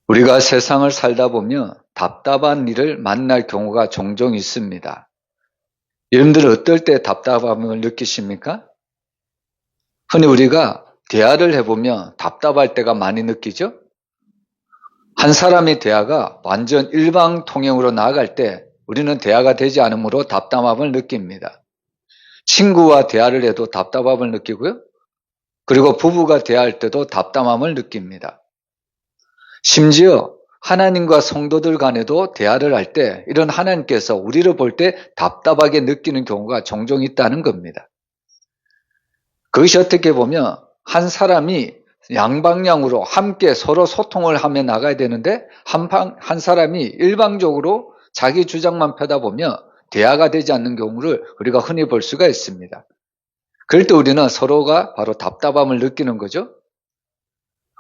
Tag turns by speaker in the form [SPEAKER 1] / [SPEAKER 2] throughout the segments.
[SPEAKER 1] 우리가 세상을 살다 보면 답답한 일을 만날 경우가 종종 있습니다. 여러분들은 어떨 때 답답함을 느끼십니까? 흔히 우리가 대화를 해보면 답답할 때가 많이 느끼죠? 한 사람의 대화가 완전 일방통행으로 나아갈 때 우리는 대화가 되지 않으므로 답답함을 느낍니다. 친구와 대화를 해도 답답함을 느끼고요. 그리고 부부가 대화할 때도 답답함을 느낍니다. 심지어 하나님과 성도들 간에도 대화를 할 때 이런 하나님께서 우리를 볼 때 답답하게 느끼는 경우가 종종 있다는 겁니다. 그것이 어떻게 보면 한 사람이 양방향으로 함께 서로 소통을 하며 나가야 되는데 한 사람이 일방적으로 자기 주장만 펴다 보면 대화가 되지 않는 경우를 우리가 흔히 볼 수가 있습니다. 그럴 때 우리는 서로가 바로 답답함을 느끼는 거죠.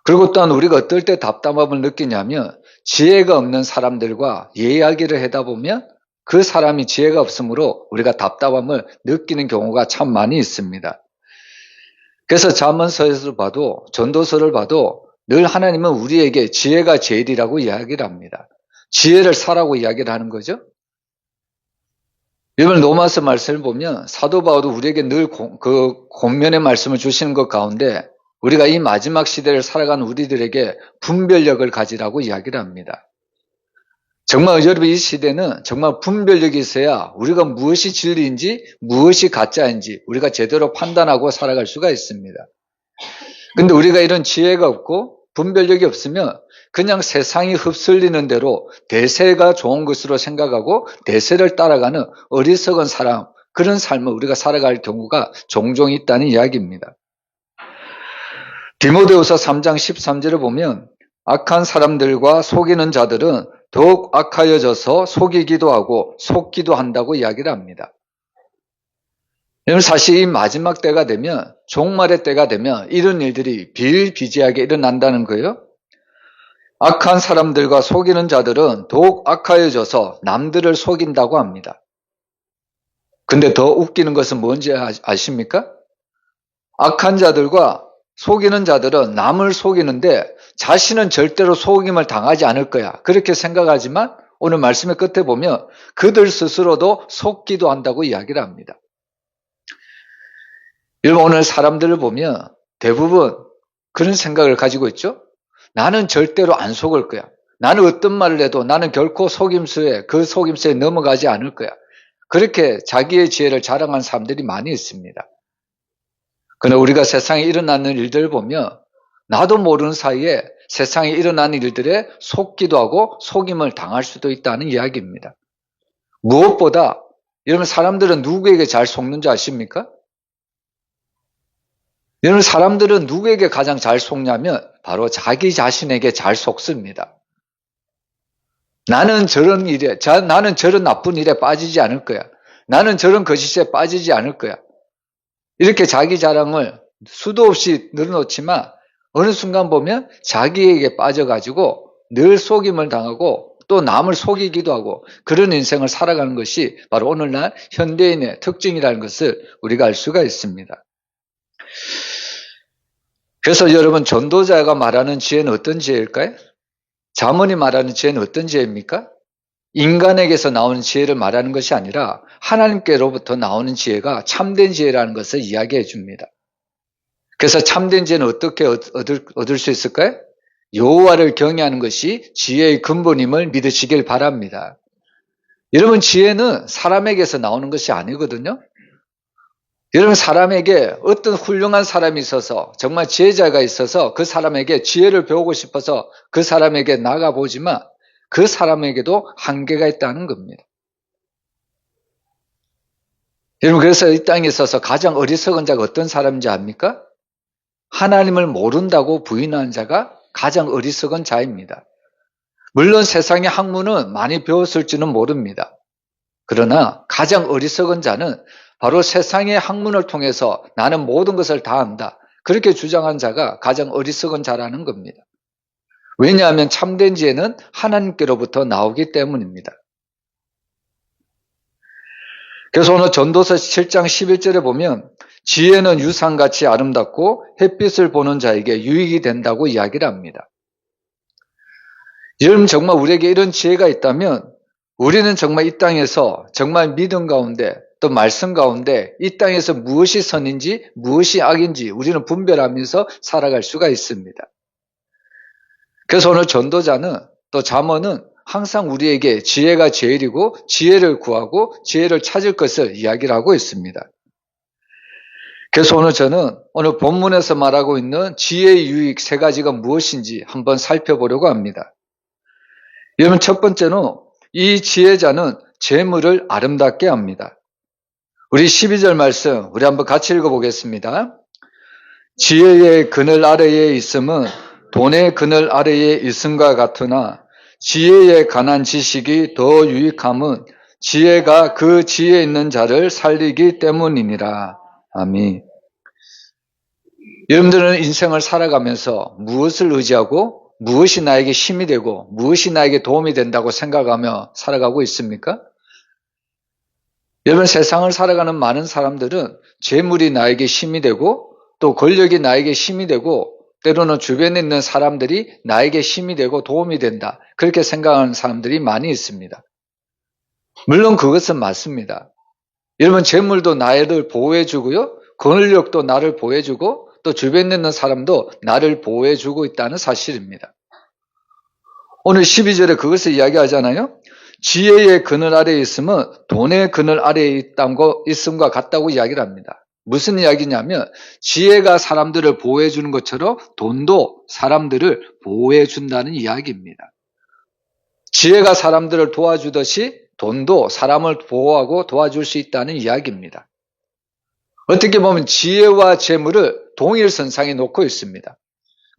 [SPEAKER 1] 그리고 또한 우리가 어떨 때 답답함을 느끼냐면 지혜가 없는 사람들과 이야기를 하다 보면 그 사람이 지혜가 없으므로 우리가 답답함을 느끼는 경우가 참 많이 있습니다. 그래서 잠언서에서 봐도 전도서를 봐도 늘 하나님은 우리에게 지혜가 제일이라고 이야기를 합니다. 지혜를 사라고 이야기를 하는 거죠. 여러분 로마서 말씀을 보면 사도 바울도 우리에게 늘 그 권면의 말씀을 주시는 것 가운데 우리가 이 마지막 시대를 살아가는 우리들에게 분별력을 가지라고 이야기를 합니다. 정말 여러분 이 시대는 정말 분별력이 있어야 우리가 무엇이 진리인지 무엇이 가짜인지 우리가 제대로 판단하고 살아갈 수가 있습니다. 근데 우리가 이런 지혜가 없고 분별력이 없으면 그냥 세상이 흡슬리는 대로 대세가 좋은 것으로 생각하고 대세를 따라가는 어리석은 사람, 그런 삶을 우리가 살아갈 경우가 종종 있다는 이야기입니다. 디모데후서 3장 13절을 보면 악한 사람들과 속이는 자들은 더욱 악하여져서 속이기도 하고 속기도 한다고 이야기를 합니다. 여러분 사실 이 마지막 때가 되면 종말의 때가 되면 이런 일들이 비일비재하게 일어난다는 거예요. 악한 사람들과 속이는 자들은 더욱 악하여져서 남들을 속인다고 합니다. 근데 더 웃기는 것은 뭔지 아십니까? 악한 자들과 속이는 자들은 남을 속이는데 자신은 절대로 속임을 당하지 않을 거야. 그렇게 생각하지만 오늘 말씀의 끝에 보면 그들 스스로도 속기도 한다고 이야기를 합니다. 여러분 오늘 사람들을 보면 대부분 그런 생각을 가지고 있죠. 나는 절대로 안 속을 거야. 나는 어떤 말을 해도 나는 결코 그 속임수에 넘어가지 않을 거야. 그렇게 자기의 지혜를 자랑한 사람들이 많이 있습니다. 그러나 우리가 세상에 일어나는 일들을 보면 나도 모르는 사이에 세상에 일어나는 일들에 속기도 하고 속임을 당할 수도 있다는 이야기입니다. 무엇보다 여러분 사람들은 누구에게 잘 속는 줄 아십니까? 여러분 사람들은 누구에게 가장 잘 속냐면 바로 자기 자신에게 잘 속습니다. 나는 저런 나쁜 일에 빠지지 않을 거야. 나는 저런 거짓에 빠지지 않을 거야. 이렇게 자기 자랑을 수도 없이 늘어놓지만 어느 순간 보면 자기에게 빠져가지고 늘 속임을 당하고 또 남을 속이기도 하고 그런 인생을 살아가는 것이 바로 오늘날 현대인의 특징이라는 것을 우리가 알 수가 있습니다. 그래서 여러분 전도자가 말하는 지혜는 어떤 지혜일까요? 잠언이 말하는 지혜는 어떤 지혜입니까? 인간에게서 나오는 지혜를 말하는 것이 아니라 하나님께로부터 나오는 지혜가 참된 지혜라는 것을 이야기해 줍니다. 그래서 참된 지혜는 어떻게 얻을 수 있을까요? 여호와를 경외하는 것이 지혜의 근본임을 믿으시길 바랍니다. 여러분 지혜는 사람에게서 나오는 것이 아니거든요. 여러분 사람에게 어떤 훌륭한 사람이 있어서 정말 지혜자가 있어서 그 사람에게 지혜를 배우고 싶어서 그 사람에게 나가보지만 그 사람에게도 한계가 있다는 겁니다. 여러분 그래서 이 땅에 있어서 가장 어리석은 자가 어떤 사람인지 압니까? 하나님을 모른다고 부인하는 자가 가장 어리석은 자입니다. 물론 세상의 학문은 많이 배웠을지는 모릅니다. 그러나 가장 어리석은 자는 바로 세상의 학문을 통해서 나는 모든 것을 다 안다. 그렇게 주장한 자가 가장 어리석은 자라는 겁니다. 왜냐하면 참된 지혜는 하나님께로부터 나오기 때문입니다. 그래서 오늘 전도서 7장 11절에 보면 지혜는 유상같이 아름답고 햇빛을 보는 자에게 유익이 된다고 이야기를 합니다. 여러분 정말 우리에게 이런 지혜가 있다면 우리는 정말 이 땅에서 정말 믿음 가운데 또 말씀 가운데 이 땅에서 무엇이 선인지 무엇이 악인지 우리는 분별하면서 살아갈 수가 있습니다. 그래서 오늘 전도자는 또 잠언은 항상 우리에게 지혜가 제일이고 지혜를 구하고 지혜를 찾을 것을 이야기를 하고 있습니다. 그래서 오늘 저는 오늘 본문에서 말하고 있는 지혜의 유익 세 가지가 무엇인지 한번 살펴보려고 합니다. 여러분 첫 번째는 이 지혜자는 재물을 아름답게 합니다. 우리 12절 말씀 우리 한번 같이 읽어보겠습니다. 지혜의 그늘 아래에 있음은 돈의 그늘 아래에 있음과 같으나 지혜에 관한 지식이 더 유익함은 지혜가 그 지혜 있는 자를 살리기 때문이니라. 아멘. 여러분들은 인생을 살아가면서 무엇을 의지하고 무엇이 나에게 힘이 되고 무엇이 나에게 도움이 된다고 생각하며 살아가고 있습니까? 여러분 세상을 살아가는 많은 사람들은 재물이 나에게 힘이 되고 또 권력이 나에게 힘이 되고 때로는 주변에 있는 사람들이 나에게 힘이 되고 도움이 된다. 그렇게 생각하는 사람들이 많이 있습니다. 물론 그것은 맞습니다. 여러분 재물도 나를 보호해주고요. 권력도 나를 보호해주고 또 주변에 있는 사람도 나를 보호해주고 있다는 사실입니다. 오늘 12절에 그것을 이야기하잖아요. 지혜의 그늘 아래에 있으면 돈의 그늘 아래에 있음과 같다고 이야기를 합니다. 무슨 이야기냐면 지혜가 사람들을 보호해주는 것처럼 돈도 사람들을 보호해준다는 이야기입니다. 지혜가 사람들을 도와주듯이 돈도 사람을 보호하고 도와줄 수 있다는 이야기입니다. 어떻게 보면 지혜와 재물을 동일 선상에 놓고 있습니다.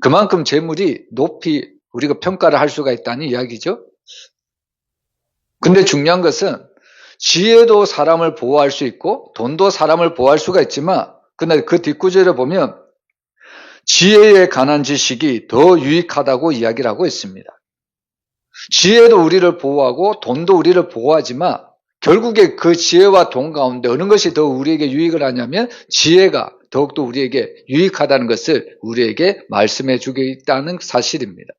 [SPEAKER 1] 그만큼 재물이 높이 우리가 평가를 할 수가 있다는 이야기죠. 근데 중요한 것은 지혜도 사람을 보호할 수 있고 돈도 사람을 보호할 수가 있지만 그런데 그 뒷구절에 보면 지혜에 관한 지식이 더 유익하다고 이야기를 하고 있습니다. 지혜도 우리를 보호하고 돈도 우리를 보호하지만 결국에 그 지혜와 돈 가운데 어느 것이 더 우리에게 유익을 하냐면 지혜가 더욱더 우리에게 유익하다는 것을 우리에게 말씀해 주고 있다는 사실입니다.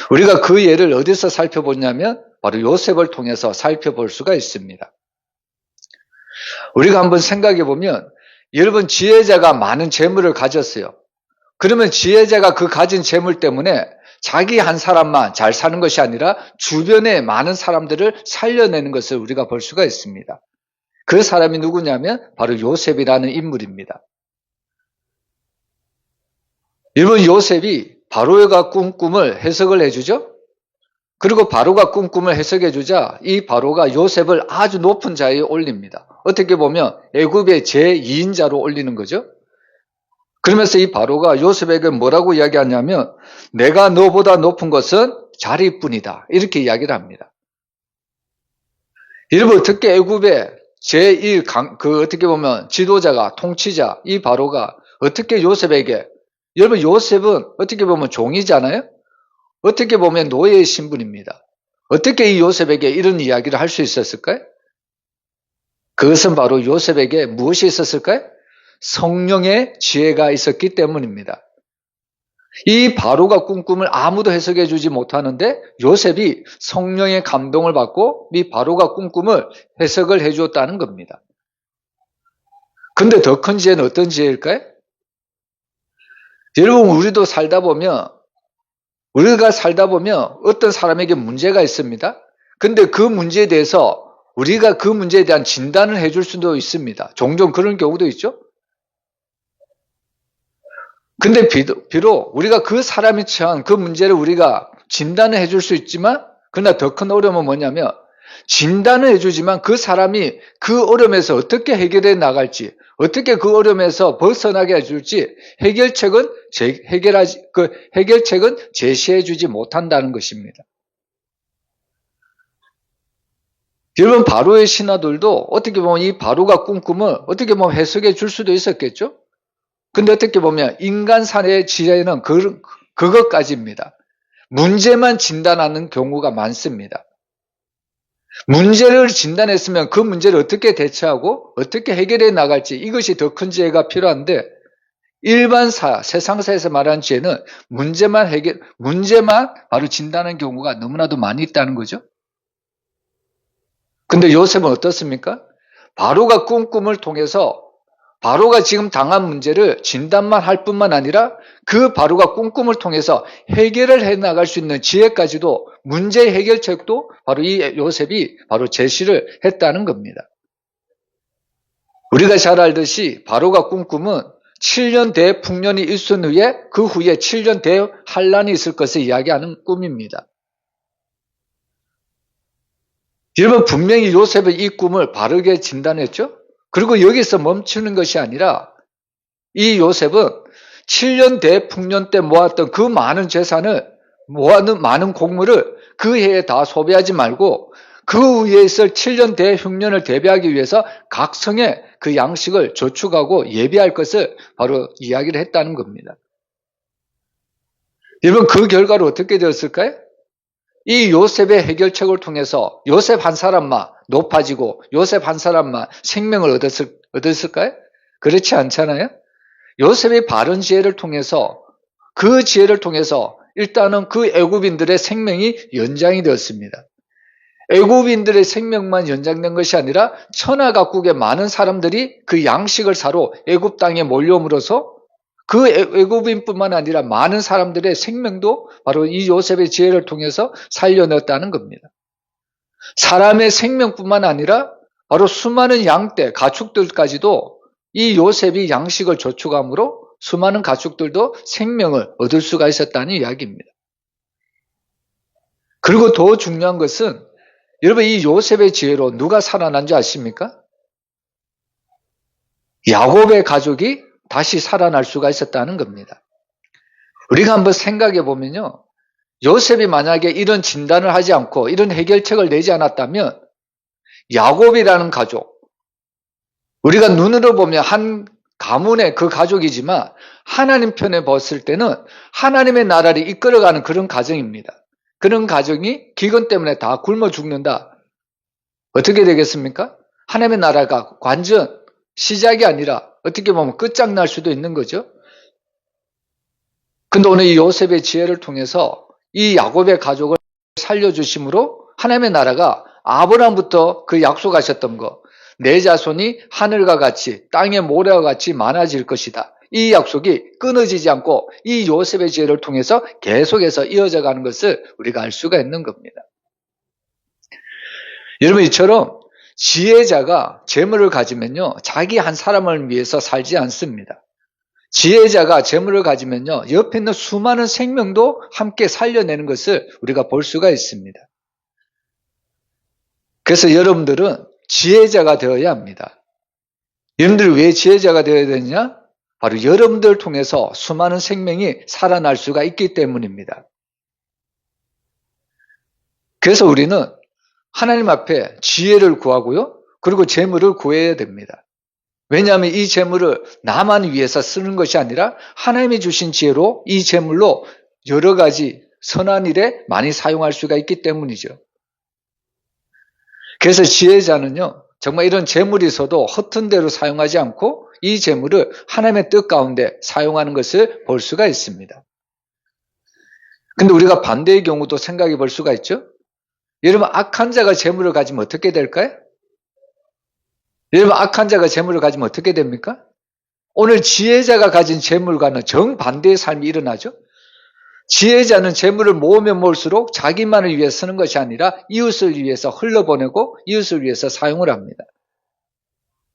[SPEAKER 1] 우리가 그 예를 어디서 살펴보냐면 바로 요셉을 통해서 살펴볼 수가 있습니다. 우리가 한번 생각해 보면 여러분 지혜자가 많은 재물을 가졌어요. 그러면 지혜자가 그 가진 재물 때문에 자기 한 사람만 잘 사는 것이 아니라 주변에 많은 사람들을 살려내는 것을 우리가 볼 수가 있습니다. 그 사람이 누구냐면 바로 요셉이라는 인물입니다. 여러분 요셉이 바로가 꾼 꿈을 해석을 해주죠. 그리고 바로가 꾼 꿈을 해석해 주자 이 바로가 요셉을 아주 높은 자리에 올립니다. 어떻게 보면 애굽의 제2인자로 올리는 거죠. 그러면서 이 바로가 요셉에게 뭐라고 이야기하냐면 내가 너보다 높은 것은 자리뿐이다. 이렇게 이야기를 합니다. 여러분 특히 애굽의 제1 어떻게 보면 지도자가 통치자 이 바로가 어떻게 요셉에게 여러분 요셉은 어떻게 보면 종이잖아요. 어떻게 보면 노예의 신분입니다. 어떻게 이 요셉에게 이런 이야기를 할 수 있었을까요? 그것은 바로 요셉에게 무엇이 있었을까요? 성령의 지혜가 있었기 때문입니다. 이 바로가 꾼 꿈을 아무도 해석해 주지 못하는데 요셉이 성령의 감동을 받고 이 바로가 꾼 꿈을 해석을 해 주었다는 겁니다. 근데 더 큰 지혜는 어떤 지혜일까요? 여러분 우리가 살다 보면 어떤 사람에게 문제가 있습니다. 근데 그 문제에 대해서 우리가 그 문제에 대한 진단을 해줄 수도 있습니다. 종종 그런 경우도 있죠. 근데 비록 우리가 그 사람이 처한 그 문제를 우리가 진단을 해줄 수 있지만 그러나 더 큰 어려움은 뭐냐면 진단을 해주지만 그 사람이 그 어려움에서 어떻게 해결해 나갈지 어떻게 그 어려움에서 벗어나게 해줄지 해결책은 제시해 주지 못한다는 것입니다. 여러분 바로의 신하들도 어떻게 보면 이 바로가 꾼 꿈을 어떻게 보면 해석해 줄 수도 있었겠죠. 근데 어떻게 보면 인간사의 지혜는 그것까지입니다. 문제만 진단하는 경우가 많습니다. 문제를 진단했으면 그 문제를 어떻게 대처하고 어떻게 해결해 나갈지 이것이 더 큰 지혜가 필요한데 세상사에서 말하는 지혜는 문제만 바로 진단하는 경우가 너무나도 많이 있다는 거죠. 근데 요셉은 어떻습니까? 바로가 꾼 꿈을 통해서 바로가 지금 당한 문제를 진단만 할 뿐만 아니라 그 바로가 꾼 꿈을 통해서 해결을 해 나갈 수 있는 지혜까지도, 문제 해결책도 바로 이 요셉이 바로 제시를 했다는 겁니다. 우리가 잘 알듯이 바로가 꾼 꿈은 7년 대풍년이 있은 후에 그 후에 7년 대환란이 있을 것을 이야기하는 꿈입니다. 여러분, 분명히 요셉은 이 꿈을 바르게 진단했죠? 그리고 여기서 멈추는 것이 아니라 이 요셉은 7년 대풍년 때 모았던 그 많은 재산을, 모아놓은 많은 곡물을 그 해에 다 소비하지 말고 그 위에 있을 7년 대흉년을 대비하기 위해서 각 성에 그 양식을 저축하고 예비할 것을 바로 이야기를 했다는 겁니다. 여러분, 그 결과로 어떻게 되었을까요? 이 요셉의 해결책을 통해서 요셉 한 사람만 높아지고 요셉 한 사람만 생명을 얻었을까요? 그렇지 않잖아요? 요셉의 바른 지혜를 통해서, 그 지혜를 통해서 일단은 그 애굽인들의 생명이 연장이 되었습니다. 애굽인들의 생명만 연장된 것이 아니라 천하각국의 많은 사람들이 그 양식을 사러 애굽 땅에 몰려옴으로써 그 애굽인뿐만 아니라 많은 사람들의 생명도 바로 이 요셉의 지혜를 통해서 살려냈다는 겁니다. 사람의 생명뿐만 아니라 바로 수많은 양떼, 가축들까지도 이 요셉이 양식을 저축함으로 수많은 가축들도 생명을 얻을 수가 있었다는 이야기입니다. 그리고 더 중요한 것은, 여러분, 이 요셉의 지혜로 누가 살아난 줄 아십니까? 야곱의 가족이 다시 살아날 수가 있었다는 겁니다. 우리가 한번 생각해 보면요, 요셉이 만약에 이런 진단을 하지 않고 이런 해결책을 내지 않았다면 야곱이라는 가족, 우리가 눈으로 보면 한 가문의 그 가족이지만 하나님 편에 봤을 때는 하나님의 나라를 이끌어가는 그런 가정입니다. 그런 가정이 기근 때문에 다 굶어 죽는다. 어떻게 되겠습니까? 하나님의 나라가 완전 시작이 아니라 어떻게 보면 끝장날 수도 있는 거죠. 근데 오늘 이 요셉의 지혜를 통해서 이 야곱의 가족을 살려주심으로 하나님의 나라가 아브라함부터 그 약속하셨던 거, 내 자손이 하늘과 같이 땅의 모래와 같이 많아질 것이다. 이 약속이 끊어지지 않고 이 요셉의 지혜를 통해서 계속해서 이어져 가는 것을 우리가 알 수가 있는 겁니다. 여러분, 이처럼 지혜자가 재물을 가지면요, 자기 한 사람을 위해서 살지 않습니다. 지혜자가 재물을 가지면요, 옆에 있는 수많은 생명도 함께 살려내는 것을 우리가 볼 수가 있습니다. 그래서 여러분들은 지혜자가 되어야 합니다. 여러분들이 왜 지혜자가 되어야 되느냐? 바로 여러분들을 통해서 수많은 생명이 살아날 수가 있기 때문입니다. 그래서 우리는 하나님 앞에 지혜를 구하고요, 그리고 재물을 구해야 됩니다. 왜냐하면 이 재물을 나만 위해서 쓰는 것이 아니라 하나님이 주신 지혜로 이 재물로 여러 가지 선한 일에 많이 사용할 수가 있기 때문이죠. 그래서 지혜자는요, 정말 이런 재물이 있어도 허튼 대로 사용하지 않고 이 재물을 하나님의 뜻 가운데 사용하는 것을 볼 수가 있습니다. 근데 우리가 반대의 경우도 생각해 볼 수가 있죠. 여러분, 악한 자가 재물을 가지면 어떻게 될까요? 여러분, 악한 자가 재물을 가지면 어떻게 됩니까? 오늘 지혜자가 가진 재물과는 정반대의 삶이 일어나죠. 지혜자는 재물을 모으면 모을수록 자기만을 위해 쓰는 것이 아니라 이웃을 위해서 흘러보내고 이웃을 위해서 사용을 합니다.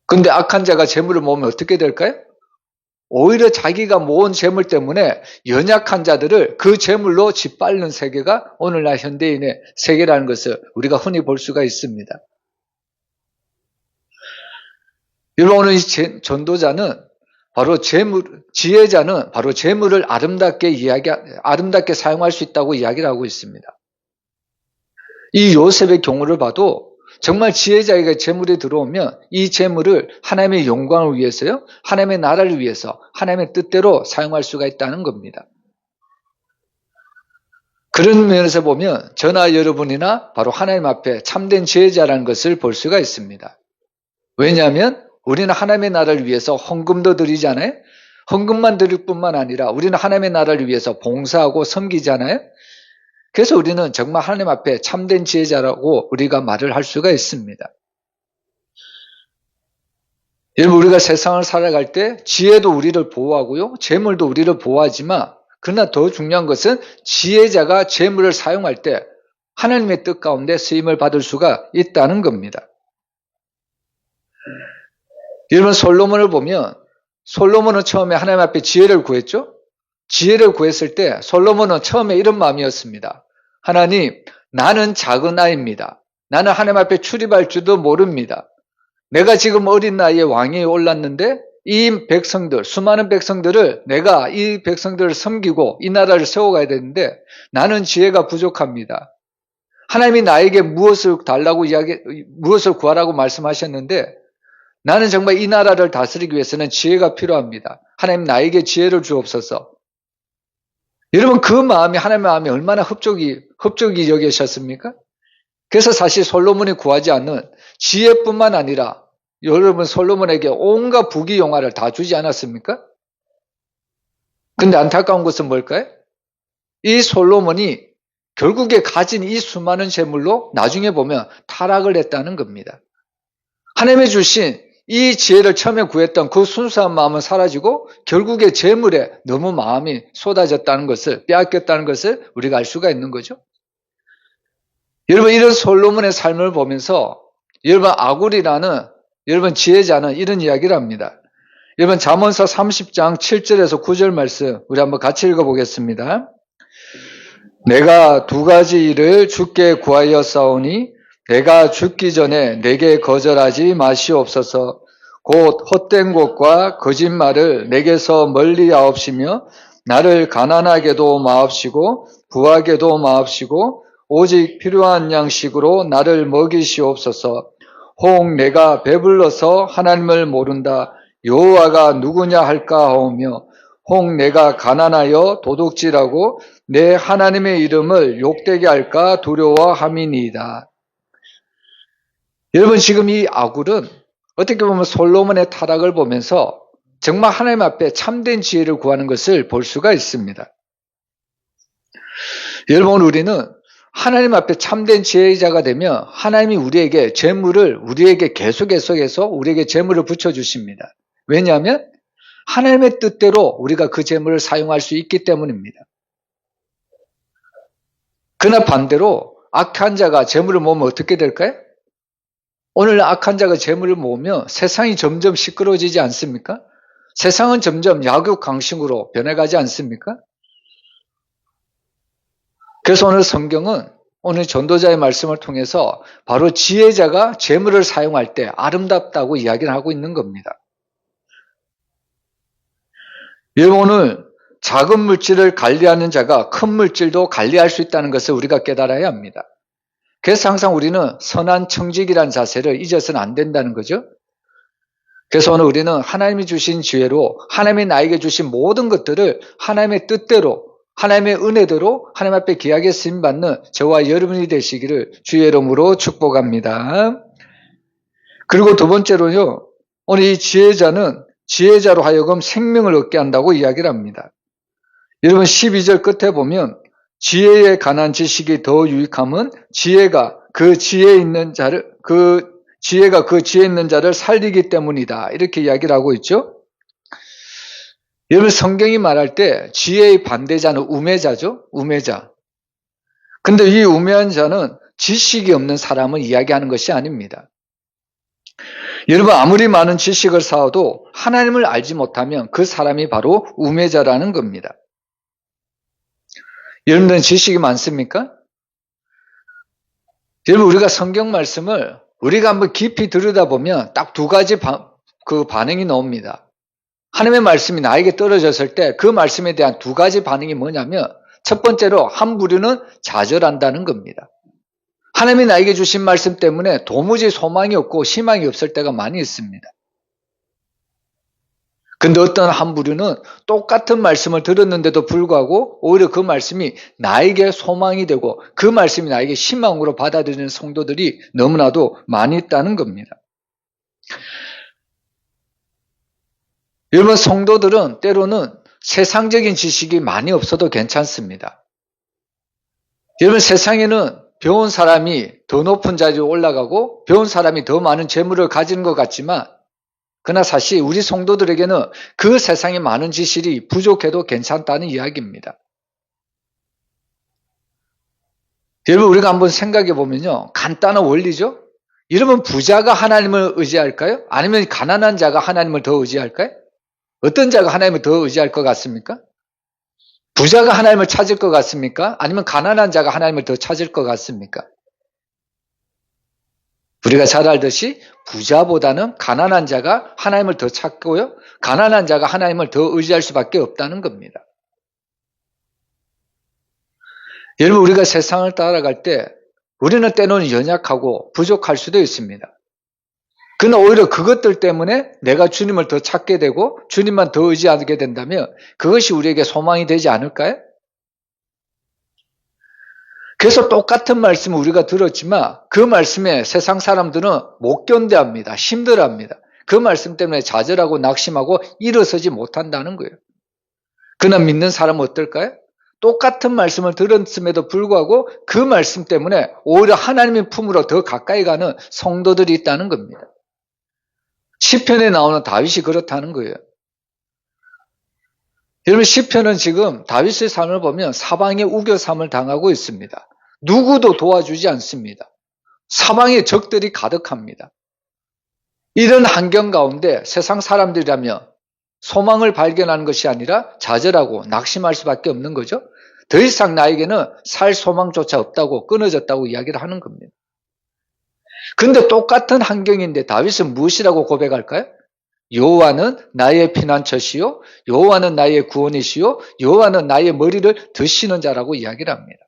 [SPEAKER 1] 그런데 악한 자가 재물을 모으면 어떻게 될까요? 오히려 자기가 모은 재물 때문에 연약한 자들을 그 재물로 짓밟는 세계가 오늘날 현대인의 세계라는 것을 우리가 흔히 볼 수가 있습니다. 여러분, 오늘 이 전도자는 바로 지혜자는 바로 재물을 아름답게 사용할 수 있다고 이야기를 하고 있습니다. 이 요셉의 경우를 봐도 정말 지혜자에게 재물이 들어오면 이 재물을 하나님의 영광을 위해서요, 하나님의 나라를 위해서 하나님의 뜻대로 사용할 수가 있다는 겁니다. 그런 면에서 보면 저나 여러분이나 바로 하나님 앞에 참된 지혜자라는 것을 볼 수가 있습니다. 왜냐하면 우리는 하나님의 나라를 위해서 헌금도 드리잖아요. 헌금만 드릴 뿐만 아니라 우리는 하나님의 나라를 위해서 봉사하고 섬기잖아요. 그래서 우리는 정말 하나님 앞에 참된 지혜자라고 우리가 말을 할 수가 있습니다. 여러분, 우리가 세상을 살아갈 때 지혜도 우리를 보호하고요, 재물도 우리를 보호하지만 그러나 더 중요한 것은 지혜자가 재물을 사용할 때 하나님의 뜻 가운데 쓰임을 받을 수가 있다는 겁니다. 여러분, 솔로몬을 보면 솔로몬은 처음에 하나님 앞에 지혜를 구했죠. 지혜를 구했을 때 솔로몬은 처음에 이런 마음이었습니다. 하나님, 나는 작은 아이입니다. 나는 하나님 앞에 출입할 줄도 모릅니다. 내가 지금 어린 나이에 왕위에 올랐는데 이 백성들, 수많은 백성들을 내가 이 백성들을 섬기고 이 나라를 세워가야 되는데 나는 지혜가 부족합니다. 하나님이 나에게 무엇을 구하라고 말씀하셨는데 나는 정말 이 나라를 다스리기 위해서는 지혜가 필요합니다. 하나님, 나에게 지혜를 주옵소서. 여러분, 그 마음이 하나님의 마음이 얼마나 흡족이 여기셨습니까? 그래서 사실 솔로몬이 구하지 않는 지혜뿐만 아니라 여러분, 솔로몬에게 온갖 부귀영화를 다 주지 않았습니까? 근데 안타까운 것은 뭘까요? 이 솔로몬이 결국에 가진 이 수많은 재물로 나중에 보면 타락을 했다는 겁니다. 하나님이 주신 이 지혜를 처음에 구했던 그 순수한 마음은 사라지고 결국에 재물에 너무 마음이 쏟아졌다는 것을, 빼앗겼다는 것을 우리가 알 수가 있는 거죠. 여러분, 이런 솔로몬의 삶을 보면서 여러분 지혜자는 이런 이야기를 합니다. 여러분, 잠언서 30장 7절에서 9절 말씀 우리 한번 같이 읽어보겠습니다. 내가 두 가지 일을 주께 구하였사오니 내가 죽기 전에 내게 거절하지 마시옵소서. 곧 헛된 것과 거짓말을 내게서 멀리하옵시며 나를 가난하게도 마옵시고 부하게도 마옵시고 오직 필요한 양식으로 나를 먹이시옵소서. 혹 내가 배불러서 하나님을 모른다 여호와가 누구냐 할까 하오며 혹 내가 가난하여 도둑질하고 내 하나님의 이름을 욕되게 할까 두려워함이니이다. 여러분, 지금 이 아굴은 어떻게 보면 솔로몬의 타락을 보면서 정말 하나님 앞에 참된 지혜를 구하는 것을 볼 수가 있습니다. 여러분, 우리는 하나님 앞에 참된 지혜자가 되면 하나님이 우리에게 재물을 우리에게 계속해서 우리에게 재물을 붙여주십니다. 왜냐하면 하나님의 뜻대로 우리가 그 재물을 사용할 수 있기 때문입니다. 그러나 반대로 악한 자가 재물을 모으면 어떻게 될까요? 오늘 악한 자가 재물을 모으면 세상이 점점 시끄러워지지 않습니까? 세상은 점점 약육강식으로 변해가지 않습니까? 그래서 오늘 성경은 오늘 전도자의 말씀을 통해서 바로 지혜자가 재물을 사용할 때 아름답다고 이야기를 하고 있는 겁니다. 여러분, 오늘 작은 물질을 관리하는 자가 큰 물질도 관리할 수 있다는 것을 우리가 깨달아야 합니다. 그래서 항상 우리는 선한 청직이라는 자세를 잊어서는 안 된다는 거죠. 그래서 오늘 우리는 하나님이 주신 지혜로 하나님이 나에게 주신 모든 것들을 하나님의 뜻대로 하나님의 은혜대로 하나님 앞에 귀하게 쓰임받는 저와 여러분이 되시기를 주의 이름으로 축복합니다. 그리고 두 번째로요, 오늘 이 지혜자로 하여금 생명을 얻게 한다고 이야기를 합니다. 여러분, 12절 끝에 보면 지혜에 관한 지식이 더 유익함은 지혜가 그 지혜 있는 자를 살리기 때문이다. 이렇게 이야기를 하고 있죠. 여러분, 성경이 말할 때 지혜의 반대자는 우매자죠. 우매자. 근데 이 우매한 자는 지식이 없는 사람을 이야기하는 것이 아닙니다. 여러분, 아무리 많은 지식을 쌓아도 하나님을 알지 못하면 그 사람이 바로 우매자라는 겁니다. 여러분들은 지식이 많습니까? 여러분, 우리가 성경 말씀을 우리가 한번 깊이 들여다보면 딱 두 가지 반응이 나옵니다. 하나님의 말씀이 나에게 떨어졌을 때 그 말씀에 대한 두 가지 반응이 뭐냐면, 첫 번째로 한 부류는 좌절한다는 겁니다. 하나님이 나에게 주신 말씀 때문에 도무지 소망이 없고 희망이 없을 때가 많이 있습니다. 근데 어떤 한 부류는 똑같은 말씀을 들었는데도 불구하고 오히려 그 말씀이 나에게 소망이 되고 그 말씀이 나에게 희망으로 받아들이는 성도들이 너무나도 많이 있다는 겁니다. 여러분, 성도들은 때로는 세상적인 지식이 많이 없어도 괜찮습니다. 여러분, 세상에는 배운 사람이 더 높은 자리에 올라가고 배운 사람이 더 많은 재물을 가지는 것 같지만, 그러나 사실 우리 성도들에게는 그 세상에 많은 지식이 부족해도 괜찮다는 이야기입니다. 여러분, 우리가 한번 생각해 보면요, 간단한 원리죠. 여러분, 부자가 하나님을 의지할까요? 아니면 가난한 자가 하나님을 더 의지할까요? 어떤 자가 하나님을 더 의지할 것 같습니까? 부자가 하나님을 찾을 것 같습니까? 아니면 가난한 자가 하나님을 더 찾을 것 같습니까? 우리가 잘 알듯이 부자보다는 가난한 자가 하나님을 더 찾고요, 가난한 자가 하나님을 더 의지할 수밖에 없다는 겁니다. 여러분, 우리가 세상을 따라갈 때 우리는 때로는 연약하고 부족할 수도 있습니다. 그러나 오히려 그것들 때문에 내가 주님을 더 찾게 되고 주님만 더 의지하게 된다면 그것이 우리에게 소망이 되지 않을까요? 그래서 똑같은 말씀을 우리가 들었지만 그 말씀에 세상 사람들은 못 견뎌합니다. 힘들어합니다. 그 말씀 때문에 좌절하고 낙심하고 일어서지 못한다는 거예요. 그러나 믿는 사람은 어떨까요? 똑같은 말씀을 들었음에도 불구하고 그 말씀 때문에 오히려 하나님의 품으로 더 가까이 가는 성도들이 있다는 겁니다. 시편에 나오는 다윗이 그렇다는 거예요. 여러분, 시편은 지금 다윗의 삶을 보면 사방에 우겨삼을 당하고 있습니다. 누구도 도와주지 않습니다. 사방에 적들이 가득합니다. 이런 환경 가운데 세상 사람들이라면 소망을 발견하는 것이 아니라 좌절하고 낙심할 수밖에 없는 거죠. 더 이상 나에게는 살 소망조차 없다고, 끊어졌다고 이야기를 하는 겁니다. 그런데 똑같은 환경인데 다윗은 무엇이라고 고백할까요? 여호와는 나의 피난처시요, 여호와는 나의 구원이시요, 여호와는 나의 머리를 드시는 자라고 이야기를 합니다.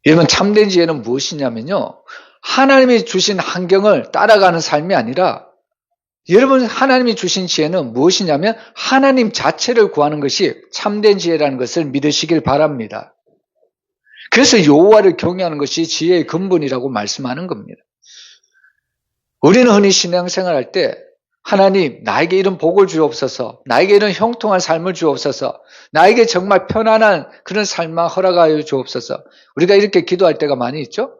[SPEAKER 1] 여러분, 참된 지혜는 무엇이냐면요, 하나님이 주신 환경을 따라가는 삶이 아니라, 여러분, 하나님이 주신 지혜는 무엇이냐면 하나님 자체를 구하는 것이 참된 지혜라는 것을 믿으시길 바랍니다. 그래서 여호와를 경외하는 것이 지혜의 근본이라고 말씀하는 겁니다. 우리는 흔히 신앙생활할 때 하나님, 나에게 이런 복을 주옵소서, 나에게 이런 형통한 삶을 주옵소서, 나에게 정말 편안한 그런 삶만 허락하여 주옵소서, 우리가 이렇게 기도할 때가 많이 있죠.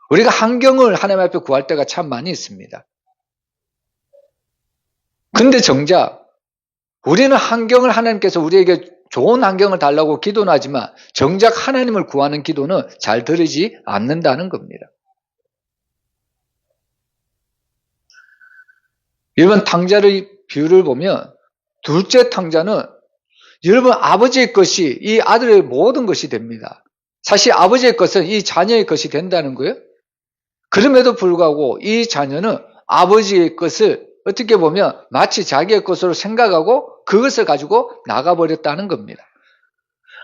[SPEAKER 1] 우리가 환경을 하나님 앞에 구할 때가 참 많이 있습니다. 근데 정작 우리는 환경을, 하나님께서 우리에게 좋은 환경을 달라고 기도는 하지만 정작 하나님을 구하는 기도는 잘 들리지 않는다는 겁니다. 여러분, 탕자의 비유를 보면 둘째 탕자는 여러분 아버지의 것이 이 아들의 모든 것이 됩니다. 사실 아버지의 것은 이 자녀의 것이 된다는 거예요. 그럼에도 불구하고 이 자녀는 아버지의 것을 어떻게 보면 마치 자기의 것으로 생각하고 그것을 가지고 나가버렸다는 겁니다.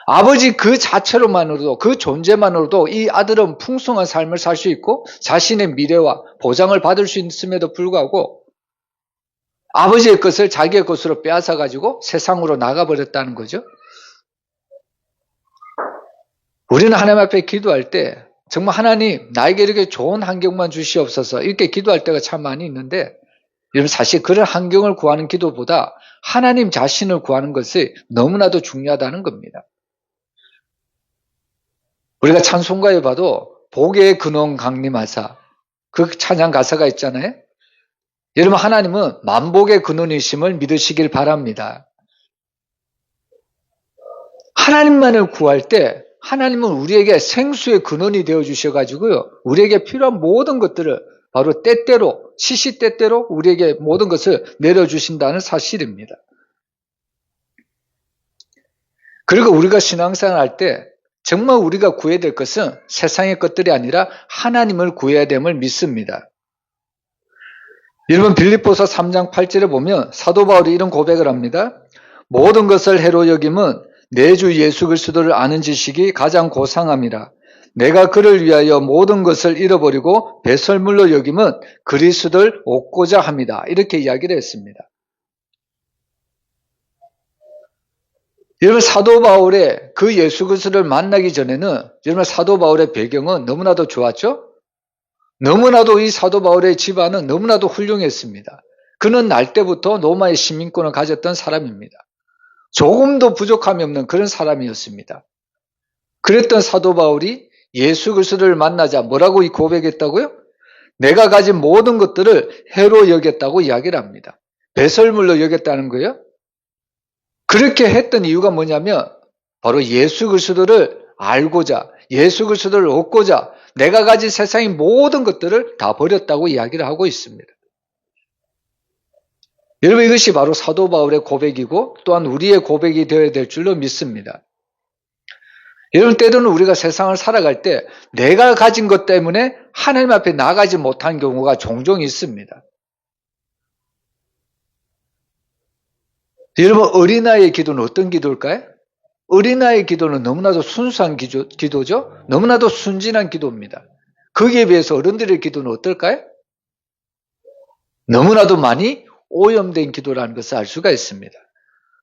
[SPEAKER 1] 아버지 그 자체로만으로도, 그 존재만으로도 이 아들은 풍성한 삶을 살 수 있고 자신의 미래와 보장을 받을 수 있음에도 불구하고 아버지의 것을 자기의 것으로 빼앗아 가지고 세상으로 나가버렸다는 거죠. 우리는 하나님 앞에 기도할 때 정말 하나님, 나에게 이렇게 좋은 환경만 주시옵소서, 이렇게 기도할 때가 참 많이 있는데, 여러분, 사실 그런 환경을 구하는 기도보다 하나님 자신을 구하는 것이 너무나도 중요하다는 겁니다. 우리가 찬송가에 봐도 복의 근원 강림하사, 그 찬양 가사가 있잖아요. 여러분, 하나님은 만복의 근원이심을 믿으시길 바랍니다. 하나님만을 구할 때 하나님은 우리에게 생수의 근원이 되어 주셔가지고요, 우리에게 필요한 모든 것들을 바로 때때로, 시시때때로 우리에게 모든 것을 내려주신다는 사실입니다. 그리고 우리가 신앙생활 할 때 정말 우리가 구해야 될 것은 세상의 것들이 아니라 하나님을 구해야 됨을 믿습니다. 여러분, 빌립보서 3장 8절에 보면 사도 바울이 이런 고백을 합니다. 모든 것을 해로 여김은 내 주 예수 그리스도를 아는 지식이 가장 고상함이라. 내가 그를 위하여 모든 것을 잃어버리고 배설물로 여김은 그리스도를 얻고자 합니다. 이렇게 이야기를 했습니다. 여러분, 사도 바울의 그 예수 그리스도를 만나기 전에는 여러분 사도 바울의 배경은 너무나도 좋았죠? 너무나도 이 사도 바울의 집안은 너무나도 훌륭했습니다. 그는 날 때부터 로마의 시민권을 가졌던 사람입니다. 조금도 부족함이 없는 그런 사람이었습니다. 그랬던 사도 바울이 예수 그리스도를 만나자 뭐라고 고백했다고요? 내가 가진 모든 것들을 해로 여겼다고 이야기를 합니다. 배설물로 여겼다는 거예요. 그렇게 했던 이유가 뭐냐면 바로 예수 그리스도를 알고자, 예수 그리스도를 얻고자 내가 가진 세상의 모든 것들을 다 버렸다고 이야기를 하고 있습니다. 여러분, 이것이 바로 사도 바울의 고백이고 또한 우리의 고백이 되어야 될 줄로 믿습니다. 여러분, 때로는 우리가 세상을 살아갈 때 내가 가진 것 때문에 하나님 앞에 나가지 못한 경우가 종종 있습니다. 여러분, 어린아이의 기도는 어떤 기도일까요? 어린아이의 기도는 너무나도 순수한 기도죠. 너무나도 순진한 기도입니다. 거기에 비해서 어른들의 기도는 어떨까요? 너무나도 많이 오염된 기도라는 것을 알 수가 있습니다.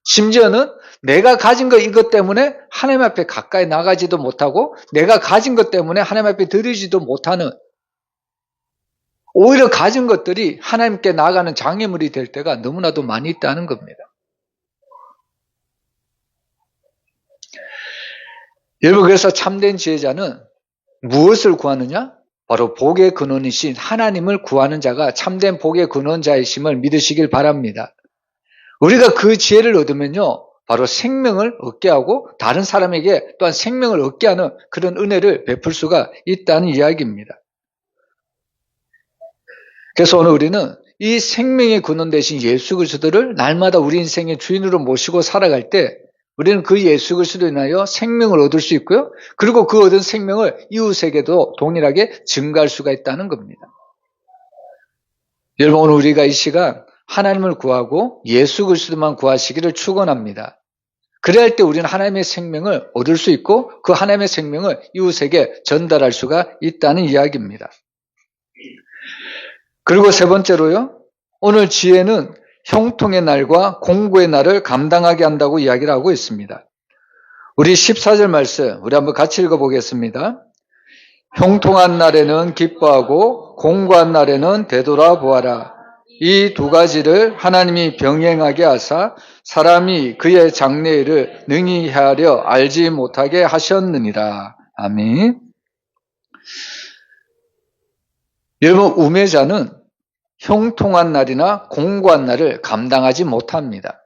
[SPEAKER 1] 심지어는 내가 가진 것 이것 때문에 하나님 앞에 가까이 나가지도 못하고 내가 가진 것 때문에 하나님 앞에 드리지도 못하는, 오히려 가진 것들이 하나님께 나가는 장애물이 될 때가 너무나도 많이 있다는 겁니다. 여러분, 그래서 참된 지혜자는 무엇을 구하느냐? 바로 복의 근원이신 하나님을 구하는 자가 참된 복의 근원자이심을 믿으시길 바랍니다. 우리가 그 지혜를 얻으면요, 바로 생명을 얻게 하고 다른 사람에게 또한 생명을 얻게 하는 그런 은혜를 베풀 수가 있다는 이야기입니다. 그래서 오늘 우리는 이 생명의 근원 되신 예수 그리스도를 날마다 우리 인생의 주인으로 모시고 살아갈 때 우리는 그 예수 그리스도로 인하여 생명을 얻을 수 있고요. 그리고 그 얻은 생명을 이웃에게도 동일하게 증가할 수가 있다는 겁니다. 여러분, 오늘 우리가 이 시간 하나님을 구하고 예수 그리스도만 구하시기를 축원합니다. 그래야 할 때 우리는 하나님의 생명을 얻을 수 있고 그 하나님의 생명을 이웃에게 전달할 수가 있다는 이야기입니다. 그리고 세 번째로요, 오늘 지혜는 형통의 날과 공고의 날을 감당하게 한다고 이야기를 하고 있습니다. 우리 14절 말씀 우리 한번 같이 읽어보겠습니다. 형통한 날에는 기뻐하고 공고한 날에는 되돌아보아라. 이 두 가지를 하나님이 병행하게 하사 사람이 그의 장래일을 능히 헤아려 알지 못하게 하셨느니라. 아멘. 여러분, 우매자는 형통한 날이나 공고한 날을 감당하지 못합니다.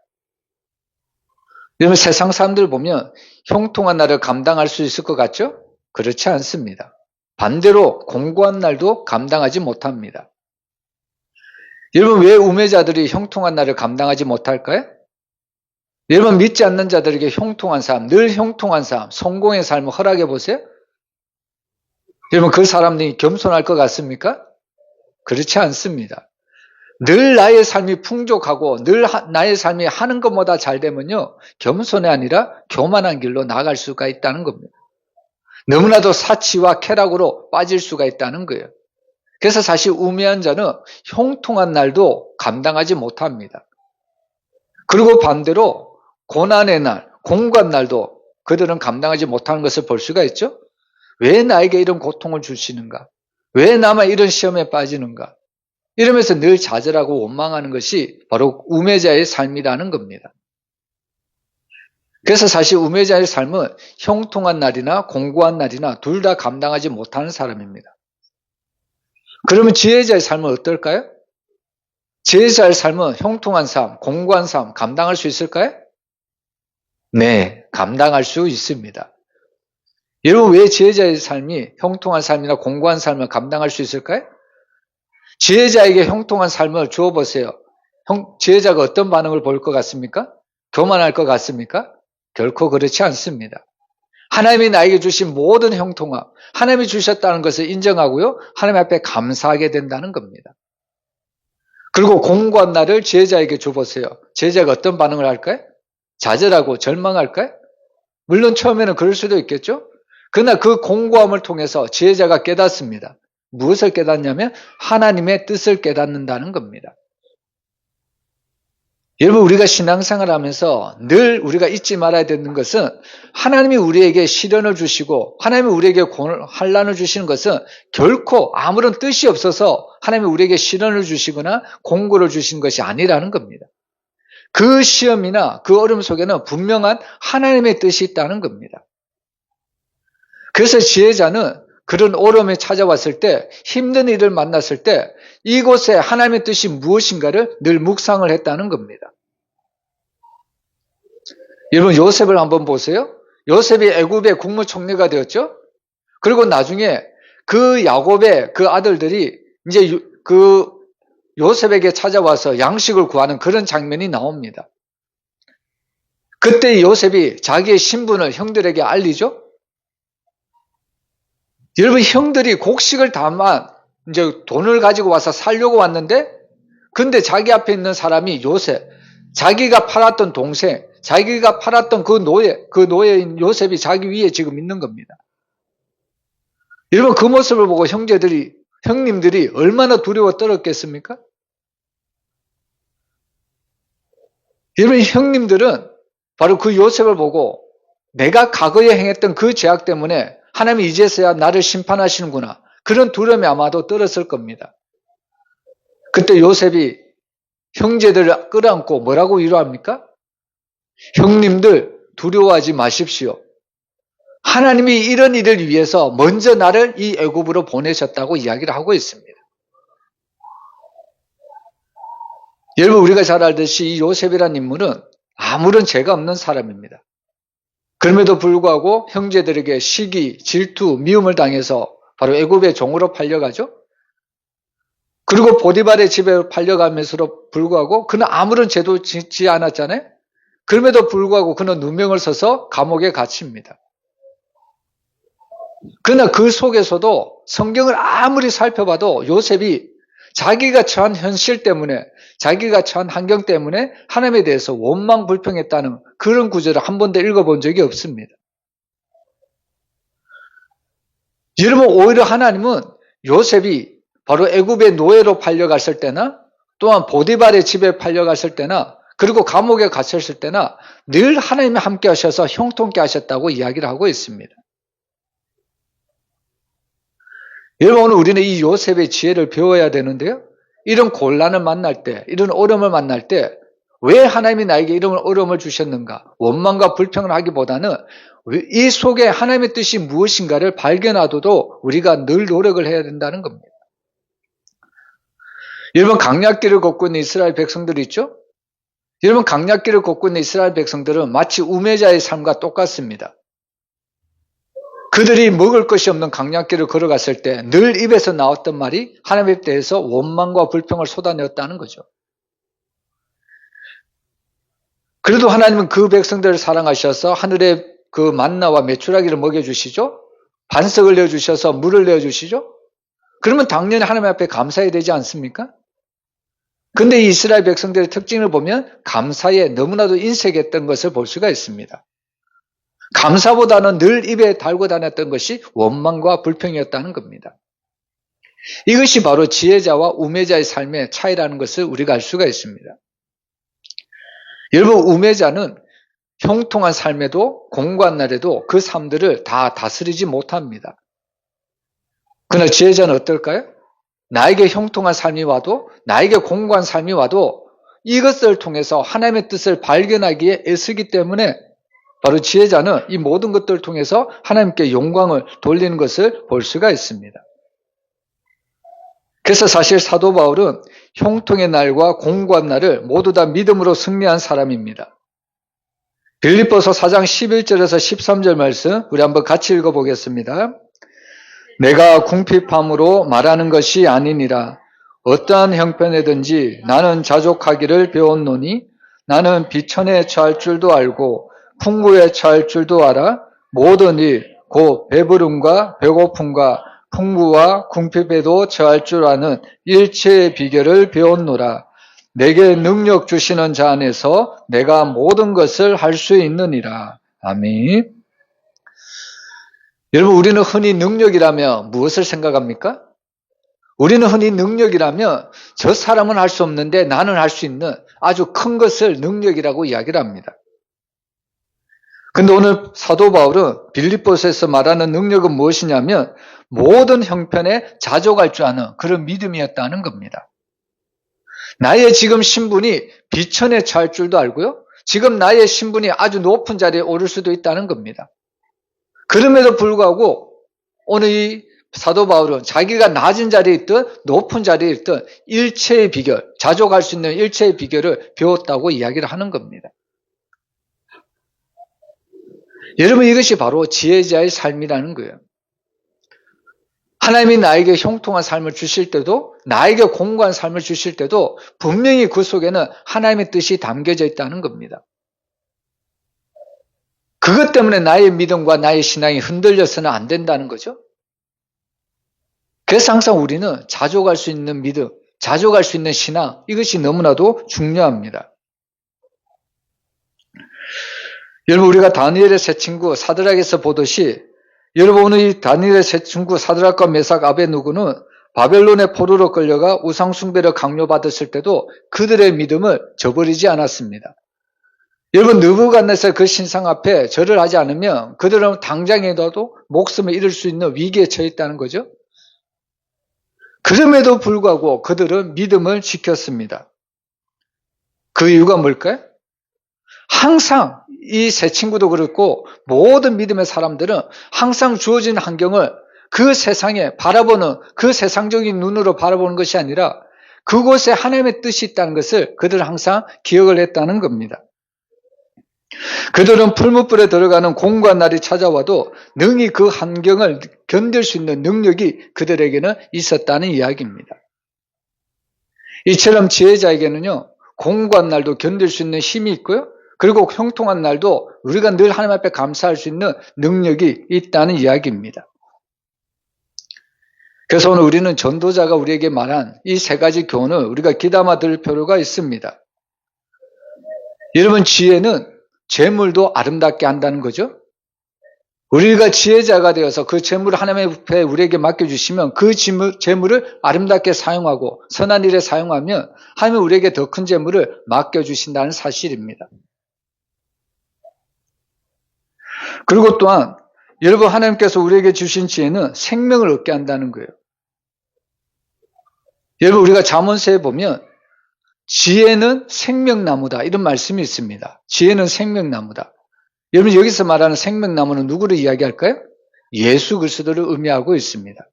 [SPEAKER 1] 여러분, 세상 사람들 보면 형통한 날을 감당할 수 있을 것 같죠? 그렇지 않습니다. 반대로 공고한 날도 감당하지 못합니다. 여러분, 왜 우매자들이 형통한 날을 감당하지 못할까요? 여러분, 믿지 않는 자들에게 형통한 삶, 늘 형통한 삶, 성공의 삶을 허락해 보세요. 여러분, 그 사람들이 겸손할 것 같습니까? 그렇지 않습니다. 늘 나의 삶이 풍족하고 늘 나의 삶이 하는 것보다 잘 되면요, 겸손이 아니라 교만한 길로 나갈 수가 있다는 겁니다. 너무나도 사치와 쾌락으로 빠질 수가 있다는 거예요. 그래서 사실 우매한 자는 형통한 날도 감당하지 못합니다. 그리고 반대로 고난의 날, 공고한 날도 그들은 감당하지 못하는 것을 볼 수가 있죠. 왜 나에게 이런 고통을 주시는가? 왜 나만 이런 시험에 빠지는가? 이러면서 늘 좌절하고 원망하는 것이 바로 우매자의 삶이라는 겁니다. 그래서 사실 우매자의 삶은 형통한 날이나 공고한 날이나 둘 다 감당하지 못하는 사람입니다. 그러면 지혜자의 삶은 어떨까요? 지혜자의 삶은 형통한 삶, 공고한 삶 감당할 수 있을까요? 네, 감당할 수 있습니다. 여러분, 왜 지혜자의 삶이 형통한 삶이나 공고한 삶을 감당할 수 있을까요? 지혜자에게 형통한 삶을 주어보세요. 지혜자가 어떤 반응을 보일 것 같습니까? 교만할 것 같습니까? 결코 그렇지 않습니다. 하나님이 나에게 주신 모든 형통함, 하나님이 주셨다는 것을 인정하고요, 하나님 앞에 감사하게 된다는 겁니다. 그리고 공고한 날을 지혜자에게 줘보세요. 지혜자가 어떤 반응을 할까요? 좌절하고 절망할까요? 물론 처음에는 그럴 수도 있겠죠. 그러나 그 공고함을 통해서 지혜자가 깨닫습니다. 무엇을 깨닫냐면 하나님의 뜻을 깨닫는다는 겁니다. 여러분, 우리가 신앙생활 하면서 늘 우리가 잊지 말아야 되는 것은 하나님이 우리에게 시련을 주시고 하나님이 우리에게 환난을 주시는 것은 결코 아무런 뜻이 없어서 하나님이 우리에게 시련을 주시거나 공고를 주시는 것이 아니라는 겁니다. 그 시험이나 그 어려움 속에는 분명한 하나님의 뜻이 있다는 겁니다. 그래서 지혜자는 그런 어려움이 찾아왔을 때, 힘든 일을 만났을 때 이곳에 하나님의 뜻이 무엇인가를 늘 묵상을 했다는 겁니다. 여러분, 요셉을 한번 보세요. 요셉이 애굽의 국무총리가 되었죠. 그리고 나중에 그 야곱의 그 아들들이 이제 그 요셉에게 찾아와서 양식을 구하는 그런 장면이 나옵니다. 그때 요셉이 자기의 신분을 형들에게 알리죠. 여러분, 형들이 곡식을 담아 이제 돈을 가지고 와서 살려고 왔는데, 근데 자기 앞에 있는 사람이 요셉, 자기가 팔았던 동생, 자기가 팔았던 그 노예인 요셉이 자기 위에 지금 있는 겁니다. 여러분, 그 모습을 보고 형님들이 얼마나 두려워 떨었겠습니까? 여러분, 형님들은 바로 그 요셉을 보고 내가 과거에 행했던 그 죄악 때문에 하나님이 이제서야 나를 심판하시는구나, 그런 두려움이 아마도 떨었을 겁니다. 그때 요셉이 형제들을 끌어안고 뭐라고 위로합니까? 형님들, 두려워하지 마십시오. 하나님이 이런 일을 위해서 먼저 나를 이 애굽으로 보내셨다고 이야기를 하고 있습니다. 여러분, 우리가 잘 알듯이 이 요셉이라는 인물은 아무런 죄가 없는 사람입니다. 그럼에도 불구하고 형제들에게 시기, 질투, 미움을 당해서 바로 애굽의 종으로 팔려가죠. 그리고 보디발의 집에 팔려가면서도 불구하고 그는 아무런 죄도 짓지 않았잖아요. 그럼에도 불구하고 그는 누명을 써서 감옥에 갇힙니다. 그러나 그 속에서도 성경을 아무리 살펴봐도 요셉이 자기가 처한 현실 때문에, 자기가 처한 환경 때문에 하나님에 대해서 원망 불평했다는 그런 구절을 한 번도 읽어본 적이 없습니다. 여러분, 오히려 하나님은 요셉이 바로 애굽의 노예로 팔려갔을 때나, 또한 보디발의 집에 팔려갔을 때나, 그리고 감옥에 갇혔을 때나 늘 하나님이 함께 하셔서 형통케 하셨다고 이야기를 하고 있습니다. 여러분, 오늘 우리는 이 요셉의 지혜를 배워야 되는데요. 이런 곤란을 만날 때, 이런 어려움을 만날 때 왜 하나님이 나에게 이런 어려움을 주셨는가, 원망과 불평을 하기보다는 이 속에 하나님의 뜻이 무엇인가를 발견하도록 우리가 늘 노력을 해야 된다는 겁니다. 여러분, 강약길을 걷고 있는 이스라엘 백성들이 있죠? 여러분, 강약길을 걷고 있는 이스라엘 백성들은 마치 우매자의 삶과 똑같습니다. 그들이 먹을 것이 없는 강약길을 걸어갔을 때 늘 입에서 나왔던 말이 하나님에 대해서 원망과 불평을 쏟아내었다는 거죠. 그래도 하나님은 그 백성들을 사랑하셔서 하늘의 그 만나와 메추라기를 먹여주시죠. 반석을 내어주셔서 물을 내어주시죠. 그러면 당연히 하나님 앞에 감사해야 되지 않습니까? 근데 이 이스라엘 백성들의 특징을 보면 감사에 너무나도 인색했던 것을 볼 수가 있습니다. 감사보다는 늘 입에 달고 다녔던 것이 원망과 불평이었다는 겁니다. 이것이 바로 지혜자와 우매자의 삶의 차이라는 것을 우리가 알 수가 있습니다. 여러분, 우매자는 형통한 삶에도 공고한 날에도 그 삶들을 다 다스리지 못합니다. 그러나 지혜자는 어떨까요? 나에게 형통한 삶이 와도, 나에게 공고한 삶이 와도 이것을 통해서 하나님의 뜻을 발견하기에 애쓰기 때문에 바로 지혜자는 이 모든 것들을 통해서 하나님께 영광을 돌리는 것을 볼 수가 있습니다. 그래서 사실 사도 바울은 형통의 날과 공고한 날을 모두 다 믿음으로 승리한 사람입니다. 빌립보서 4장 11절에서 13절 말씀 우리 한번 같이 읽어보겠습니다. 내가 궁핍함으로 말하는 것이 아니니라. 어떠한 형편에든지 나는 자족하기를 배웠노니 나는 비천에 처할 줄도 알고 풍부에 처할 줄도 알아. 모든 일, 곧 배부름과 배고픔과 풍부와 궁핍에도 처할 줄 아는 일체의 비결을 배웠노라. 내게 능력 주시는 자 안에서 내가 모든 것을 할 수 있느니라. 아멘. 여러분, 우리는 흔히 능력이라면 무엇을 생각합니까? 우리는 흔히 능력이라면 저 사람은 할 수 없는데 나는 할 수 있는 아주 큰 것을 능력이라고 이야기를 합니다. 근데 오늘 사도 바울은 빌립보서에서 말하는 능력은 무엇이냐면 모든 형편에 자족할 줄 아는 그런 믿음이었다는 겁니다. 나의 지금 신분이 비천에 처할 줄도 알고요. 지금 나의 신분이 아주 높은 자리에 오를 수도 있다는 겁니다. 그럼에도 불구하고 오늘 이 사도 바울은 자기가 낮은 자리에 있든 높은 자리에 있든 일체의 비결, 자족할 수 있는 일체의 비결을 배웠다고 이야기를 하는 겁니다. 여러분, 이것이 바로 지혜자의 삶이라는 거예요. 하나님이 나에게 형통한 삶을 주실 때도, 나에게 공고한 삶을 주실 때도 분명히 그 속에는 하나님의 뜻이 담겨져 있다는 겁니다. 그것 때문에 나의 믿음과 나의 신앙이 흔들려서는 안 된다는 거죠. 그래서 항상 우리는 자족할 수 있는 믿음, 자족할 수 있는 신앙, 이것이 너무나도 중요합니다. 여러분, 우리가 다니엘의 세 친구 사드락에서 보듯이 여러분, 오늘 이 다니엘의 세 친구 사드락과 메삭 아베누고는 바벨론의 포로로 끌려가 우상숭배를 강요받았을 때도 그들의 믿음을 저버리지 않았습니다. 여러분, 느부갓네살 그 신상 앞에 절을 하지 않으면 그들은 당장이라도 목숨을 잃을 수 있는 위기에 처해 있다는 거죠. 그럼에도 불구하고 그들은 믿음을 지켰습니다. 그 이유가 뭘까요? 항상 이 세 친구도 그렇고 모든 믿음의 사람들은 항상 주어진 환경을 그 세상에 바라보는, 그 세상적인 눈으로 바라보는 것이 아니라 그곳에 하나님의 뜻이 있다는 것을 그들은 항상 기억을 했다는 겁니다. 그들은 풀무불에 들어가는 공고한 날이 찾아와도 능히 그 환경을 견딜 수 있는 능력이 그들에게는 있었다는 이야기입니다. 이처럼 지혜자에게는요, 공고한 날도 견딜 수 있는 힘이 있고요, 그리고 형통한 날도 우리가 늘 하나님 앞에 감사할 수 있는 능력이 있다는 이야기입니다. 그래서 오늘 우리는 전도자가 우리에게 말한 이 세 가지 교훈을 우리가 귀담아 들을 필요가 있습니다. 여러분, 지혜는 재물도 아름답게 한다는 거죠. 우리가 지혜자가 되어서 그 재물을 하나님 앞에 우리에게 맡겨주시면 그 재물을 아름답게 사용하고 선한 일에 사용하면 하나님은 우리에게 더 큰 재물을 맡겨주신다는 사실입니다. 그리고 또한 여러분, 하나님께서 우리에게 주신 지혜는 생명을 얻게 한다는 거예요. 여러분, 우리가 잠언서에 보면 지혜는 생명나무다 이런 말씀이 있습니다. 지혜는 생명나무다. 여러분, 여기서 말하는 생명나무는 누구를 이야기할까요? 예수 그리스도를 의미하고 있습니다.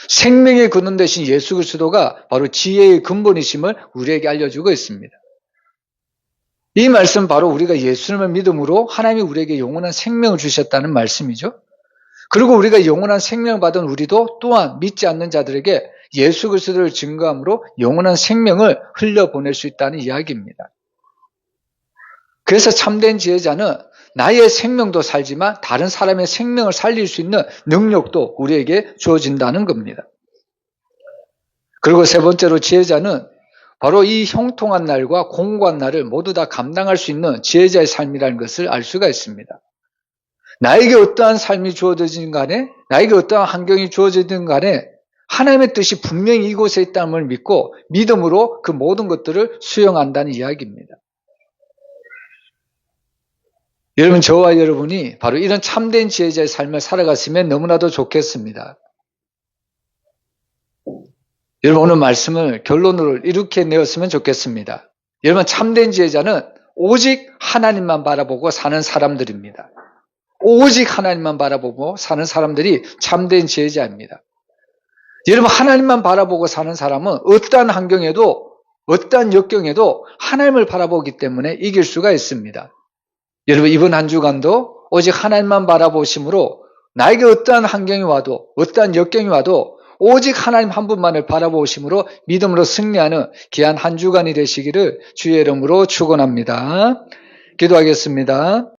[SPEAKER 1] 생명의 근원 되신 예수 그리스도가 바로 지혜의 근본이심을 우리에게 알려주고 있습니다. 이 말씀 바로 우리가 예수님을 믿음으로 하나님이 우리에게 영원한 생명을 주셨다는 말씀이죠. 그리고 우리가 영원한 생명을 받은 우리도 또한 믿지 않는 자들에게 예수 그리스도를 증거함으로 영원한 생명을 흘려보낼 수 있다는 이야기입니다. 그래서 참된 지혜자는 나의 생명도 살지만 다른 사람의 생명을 살릴 수 있는 능력도 우리에게 주어진다는 겁니다. 그리고 세 번째로 지혜자는 바로 이 형통한 날과 공고한 날을 모두 다 감당할 수 있는 지혜자의 삶이라는 것을 알 수가 있습니다. 나에게 어떠한 삶이 주어지든 간에, 나에게 어떠한 환경이 주어지든 간에 하나님의 뜻이 분명히 이곳에 있다는 믿고 믿음으로 그 모든 것들을 수용한다는 이야기입니다. 여러분, 저와 여러분이 바로 이런 참된 지혜자의 삶을 살아갔으면 너무나도 좋겠습니다. 여러분, 오늘 말씀을 결론으로 이렇게 내었으면 좋겠습니다. 여러분, 참된 지혜자는 오직 하나님만 바라보고 사는 사람들입니다. 오직 하나님만 바라보고 사는 사람들이 참된 지혜자입니다. 여러분, 하나님만 바라보고 사는 사람은 어떠한 환경에도, 어떠한 역경에도 하나님을 바라보기 때문에 이길 수가 있습니다. 여러분, 이번 한 주간도 오직 하나님만 바라보심으로 나에게 어떠한 환경이 와도, 어떠한 역경이 와도 오직 하나님 한 분만을 바라보심으로 믿음으로 승리하는 귀한 한 주간이 되시기를 주의 이름으로 축원합니다. 기도하겠습니다.